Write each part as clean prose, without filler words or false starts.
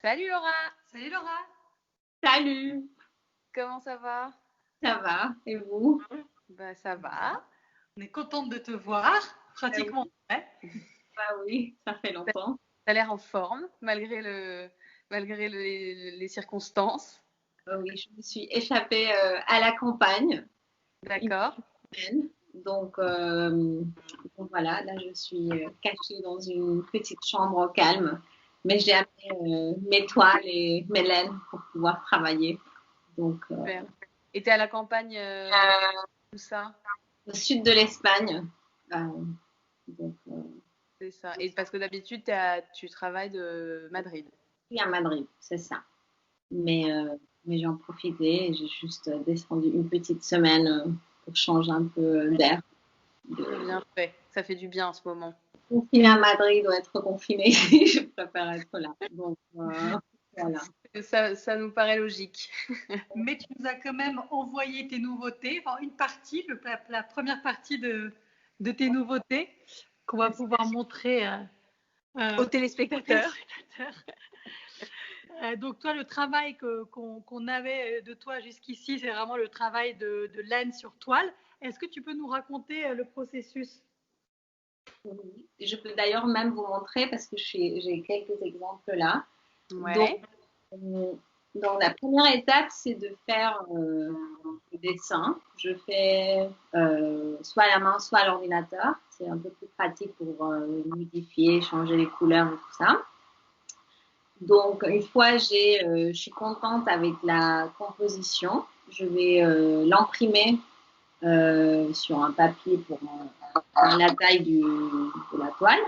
Salut Laura, Salut Laura, Salut, comment ça va? ça va? Et vous? Bah ça va. on est contente de te voir, Ah pratiquement oui. prêt. Ah oui, ça fait longtemps. T'as l'air en forme les circonstances. Oui, je me suis échappée à la campagne une D'accord. semaine. Donc voilà, là je suis cachée dans une petite chambre au calme. Mais j'ai amené mes toiles et mes laines pour pouvoir travailler. Donc Super. Et t'es à la campagne, où ça? au sud de l'Espagne. Euh, donc C'est ça. Et parce que d'habitude tu travailles de Madrid. je suis à Madrid, c'est ça. Mais, euh, mais j'en profitais et j'ai juste descendu une petite semaine pour changer un peu d'air. Bien fait. Ça fait du bien en ce moment. Confiné à Madrid ou être confiné, je préfère être là. Donc voilà. Ça nous paraît logique. Mais tu nous as quand même envoyé tes nouveautés, enfin une partie, la première partie de tes nouveautés qu'on va pouvoir montrer Aux aux téléspectateurs. téléspectateurs. Donc toi, le travail qu'on avait de toi jusqu'ici, c'est vraiment le travail de laine sur toile. Est-ce que tu peux nous raconter le processus? Oui. Je peux d'ailleurs même vous montrer parce que j'ai quelques exemples là. Donc, Ouais. euh, donc la première étape, c'est de faire le dessin. Je fais soit à la main, soit à l'ordinateur. C'est un peu plus pratique pour modifier, changer les couleurs et tout ça. Donc, une fois je suis contente avec la composition, je vais l'imprimer sur un papier pour la taille de la toile.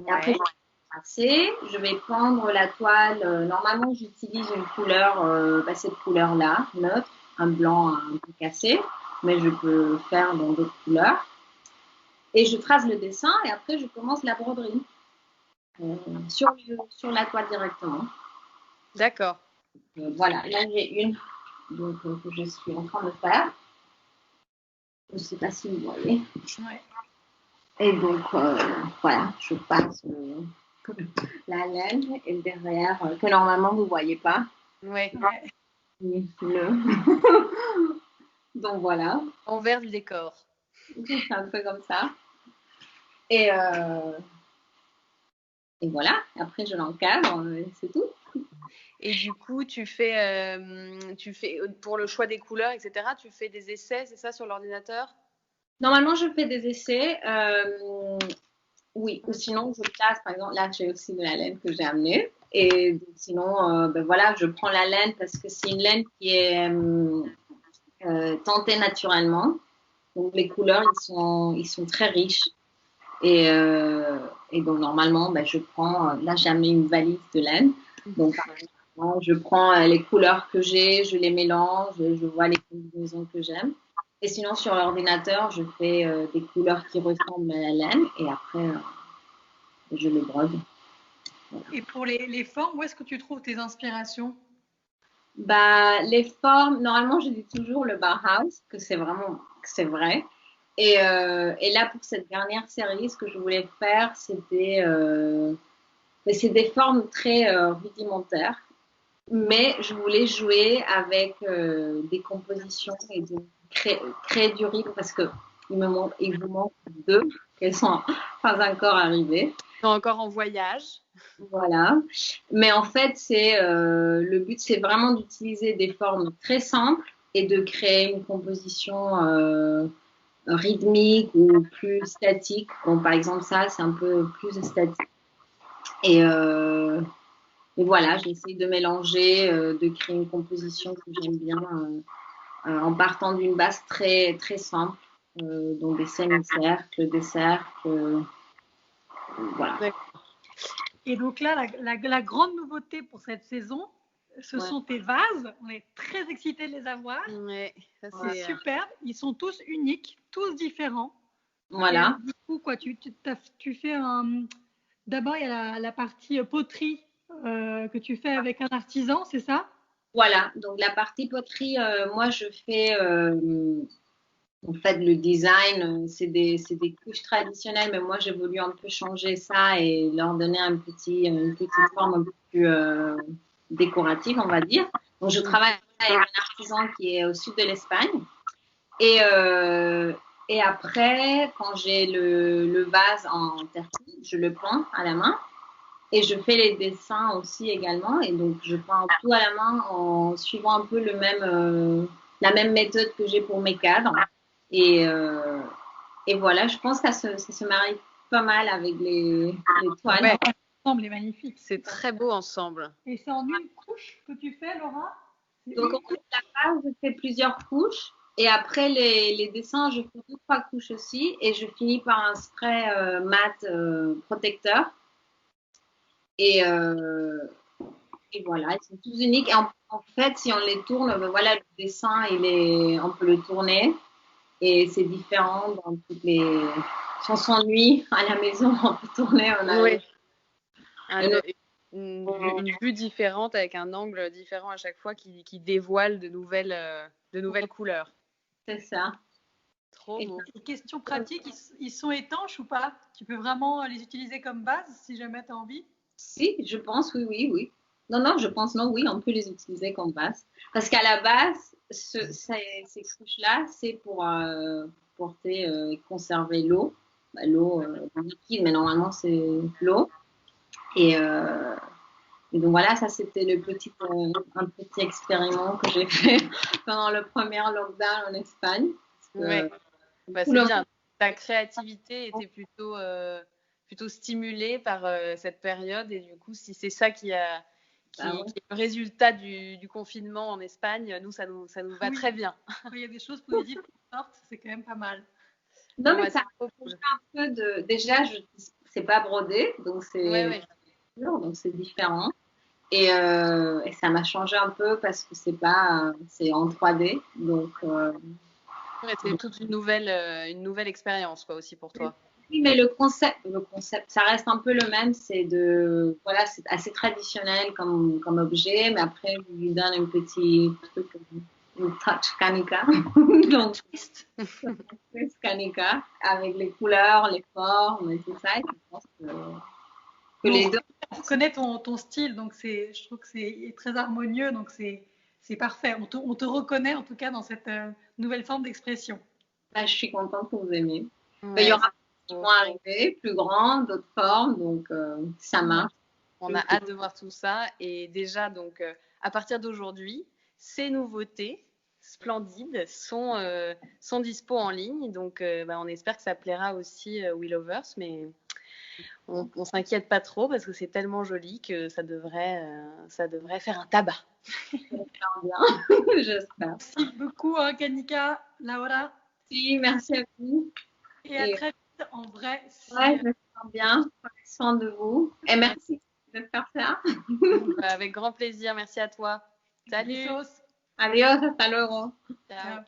Et après, Ouais. je vais prendre la toile. Normalement, j'utilise une couleur, cette couleur-là, neutre, un blanc un peu cassé, mais je peux faire dans d'autres couleurs. Et je trace le dessin et après, je commence la broderie euh, sur la toile directement. D'accord. Voilà, là j'ai une que je suis en train de faire. Je ne sais pas si vous voyez. Ouais. Et donc voilà, je passe la laine et derrière, que normalement vous ne voyez pas. Ouais. Ouais. Le... donc voilà, Envers du décor. c'est un peu comme ça. Et, euh, et voilà, après je l'encadre, c'est tout. Et du coup, tu fais pour le choix des couleurs, etc. Tu fais des essais, c'est ça, sur l'ordinateur? Normalement, je fais des essais. Oui, ou sinon je place, par exemple, là j'ai aussi de la laine que j'ai amenée. Et sinon, voilà, je prends la laine parce que c'est une laine qui est tentée naturellement. Donc les couleurs, ils sont très riches. Et donc normalement, je prends, là j'ai amené une valise de laine. Donc par exemple, je prends les couleurs que j'ai, je les mélange, je vois les combinaisons que j'aime. Et sinon sur l'ordinateur, je fais des couleurs qui ressemblent à la laine et après je les brode. Voilà. Et pour les formes, où est-ce que tu trouves tes inspirations? Bah, les formes, normalement, je dis toujours le Bauhaus, que c'est vraiment, que c'est vrai. Et là, pour cette dernière série, ce que je voulais faire, c'était, mais c'est des formes très rudimentaires, mais je voulais jouer avec des compositions et de créer du rythme parce que il vous manque deux, qu'elles sont pas encore arrivées. T'es encore en voyage. Voilà. Mais en fait, le but, c'est vraiment d'utiliser des formes très simples et de créer une composition rythmique ou plus statique. Bon, par exemple, ça, c'est un peu plus statique. Et, euh, et voilà, j'essaie de mélanger, de créer une composition que j'aime bien en partant d'une base très, très simple, donc des semi-cercles, des cercles. Voilà. Et donc là, la grande nouveauté pour cette saison, ce Ouais. sont tes vases. On est très excités de les avoir. Ouais, ça C'est c'est. superbe. Ils sont tous uniques, tous différents. Et alors, Voilà. du coup, quoi, tu fais un. D'abord, il y a la partie poterie que tu fais avec un artisan, c'est ça? Voilà, donc la partie poterie, moi je fais En fait, le design, c'est des couches traditionnelles, mais moi, j'ai voulu un peu changer ça et leur donner une petite forme un peu plus décorative, on va dire. Donc, je travaille avec un artisan qui est au sud de l'Espagne. Et, euh, et après, quand j'ai le vase en terre cuite, je le peins à la main. Et je fais les dessins aussi également. Et donc, je peins tout à la main en suivant un peu la même méthode que j'ai pour mes cadres. Et, euh, et voilà, je pense que ça se marie pas mal avec les toiles. Ouais, l'ensemble est magnifique. C'est très beau ensemble. Et c'est en une couche que tu fais, Laura? Donc, en fait, la base, je fais plusieurs couches. Et après, les dessins, je fais 2, 3 couches aussi. Et je finis par un spray mat protecteur. Et, euh, et voilà, ils sont tous uniques. Et en fait, si on les tourne, ben voilà, le dessin, on peut le tourner. Et c'est différent dans toutes les. Si on s'ennuie à la maison, on peut tourner. On a Oui. Une vue différente avec un angle différent à chaque fois qui dévoile de nouvelles couleurs. C'est ça. Trop beau. Et questions pratiques, ils sont étanches ou pas? Tu peux vraiment les utiliser comme base si jamais tu as envie? Si, je pense, oui. Non, je pense non, oui, on peut les utiliser comme base. Parce qu'à la base, ces couches-là, c'est pour porter et conserver l'eau. L'eau liquide, mais normalement, c'est l'eau. Et, et donc voilà, ça c'était un petit expériment que j'ai fait pendant le premier lockdown en Espagne. Ouais. Bah, c'est bien. Ta créativité était plutôt stimulée par cette période et du coup, si c'est ça qui est le résultat du confinement en Espagne, nous, ça nous va très bien. Il y a des choses positives qui sortent, c'est quand même pas mal. Non, mais ça un peu de. Déjà, c'est pas brodé, donc c'est donc c'est différent. Et ça m'a changé un peu parce que c'est en 3D, donc. C'est toute une nouvelle expérience quoi aussi pour toi. Oui, mais le concept, ça reste un peu le même. C'est c'est assez traditionnel comme objet, mais après, je lui donne un petit truc, une touch Kanika. Donc, twist Kanika, avec les couleurs, les formes et tout ça. Et je pense que les deux. On connaît ton style, donc je trouve que c'est très harmonieux, donc c'est parfait. On te reconnaît en tout cas dans cette nouvelle forme d'expression. Bah, je suis contente que vous aimiez. Ouais, il y aura qui vont arriver, plus grands, d'autres formes, donc ça marche. On a hâte de voir tout ça et déjà donc à partir d'aujourd'hui, ces nouveautés splendides sont dispo en ligne, donc on espère que ça plaira aussi Willowverse, mais on s'inquiète pas trop parce que c'est tellement joli que ça devrait faire un tabac. J'espère bien, j'espère. Merci beaucoup Kanika, Laura. Si, merci à vous. Et à très vite en vrai. Ouais, j'espère bien. Prenez soin de vous. Et merci de faire ça. Avec grand plaisir, merci à toi. Salut. Adiós, hasta luego. Ciao.